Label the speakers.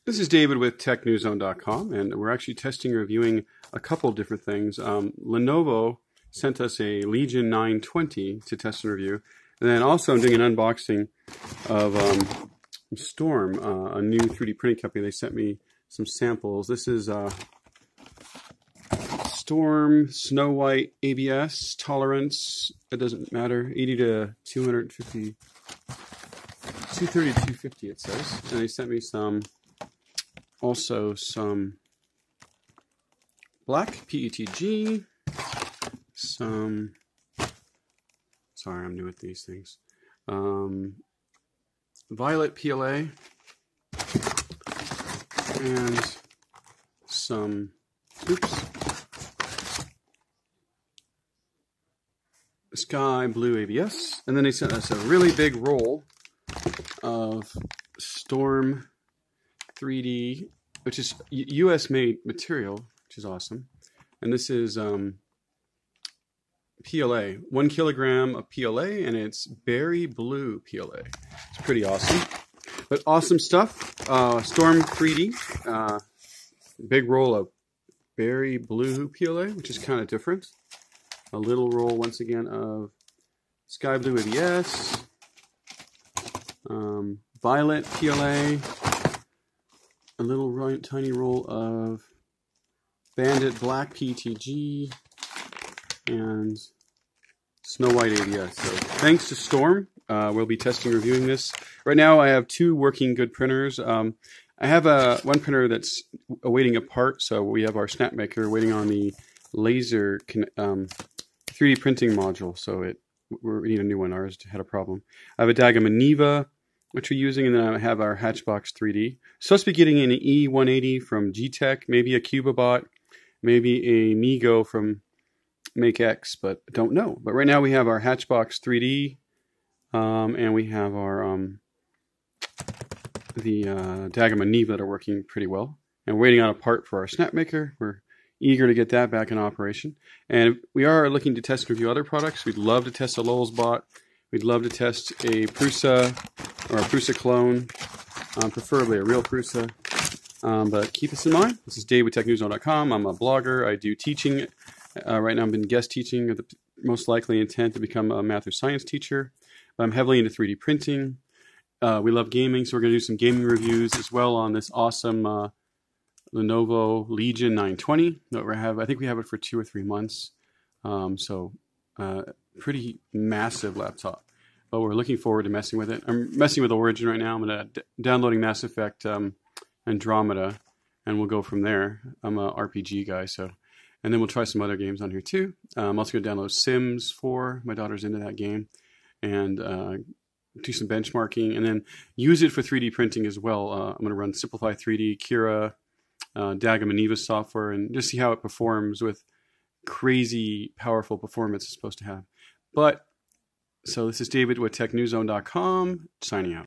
Speaker 1: This is David with TechNewsZone.com, and we're actually testing and reviewing a couple different things. Lenovo sent us a Legion 920 to test and review, and then also I'm doing an unboxing of Storm, a new 3D printing company. They sent me some samples. This is Storm Snow White ABS tolerance. It doesn't matter. 80 to 250, 230 to 250 it says. And they sent me also some black PETG, some, sorry, I'm new at these things, violet PLA, and some, sky blue ABS. And then they sent us a really big roll of Storme3d, which is US made material, which is awesome. And this is PLA, 1 kilogram of PLA, and it's berry blue PLA. It's pretty awesome. But awesome stuff. Storme3d, big roll of berry blue PLA, which is kind of different. A little roll, once again, of sky blue ABS, violet PLA, a little tiny roll of bandit black PETG, and Snow White ABS. So thanks to Storm, we'll be testing and reviewing this. Right now I have two working good printers. I have one printer that's awaiting a part, so we have our snap maker waiting on the laser 3D printing module, so we need a new one. Ours had a problem. I have a Legion, which we're using, and then I have our Hatchbox 3D. Supposed to be getting an E180 from G-Tech, maybe a Cubabot, maybe a Migo from MakeX, but don't know. But right now we have our Hatchbox 3D, and we have our the Legion that are working pretty well. And we're waiting on a part for our snap maker. We're eager to get that back in operation. And we are looking to test and review other products. We'd love to test a Lowell's bot. We'd love to test a Prusa or a Prusa clone, preferably a real Prusa. But keep this in mind. This is Dave with TechNewsZone.com. I'm a blogger. I do teaching. Right now I've been guest teaching with the most likely intent to become a math or science teacher. But I'm heavily into 3D printing. We love gaming, so we're going to do some gaming reviews as well on this awesome Lenovo Legion 920 that we have. I think we have it for 2 or 3 months. Pretty massive laptop. But we're looking forward to messing with it. I'm messing with Origin right now. I'm downloading Mass Effect Andromeda, and we'll go from there. I'm a RPG guy, so. And then we'll try some other games on here too. I'm also going to download Sims 4. My daughter's into that game. And do some benchmarking, and then use it for 3D printing as well. I'm going to run Simplify 3D, Kira, Legion software, and just see how it performs with crazy powerful performance it's supposed to have. But, so this is David with TechNewsZone.com, signing out.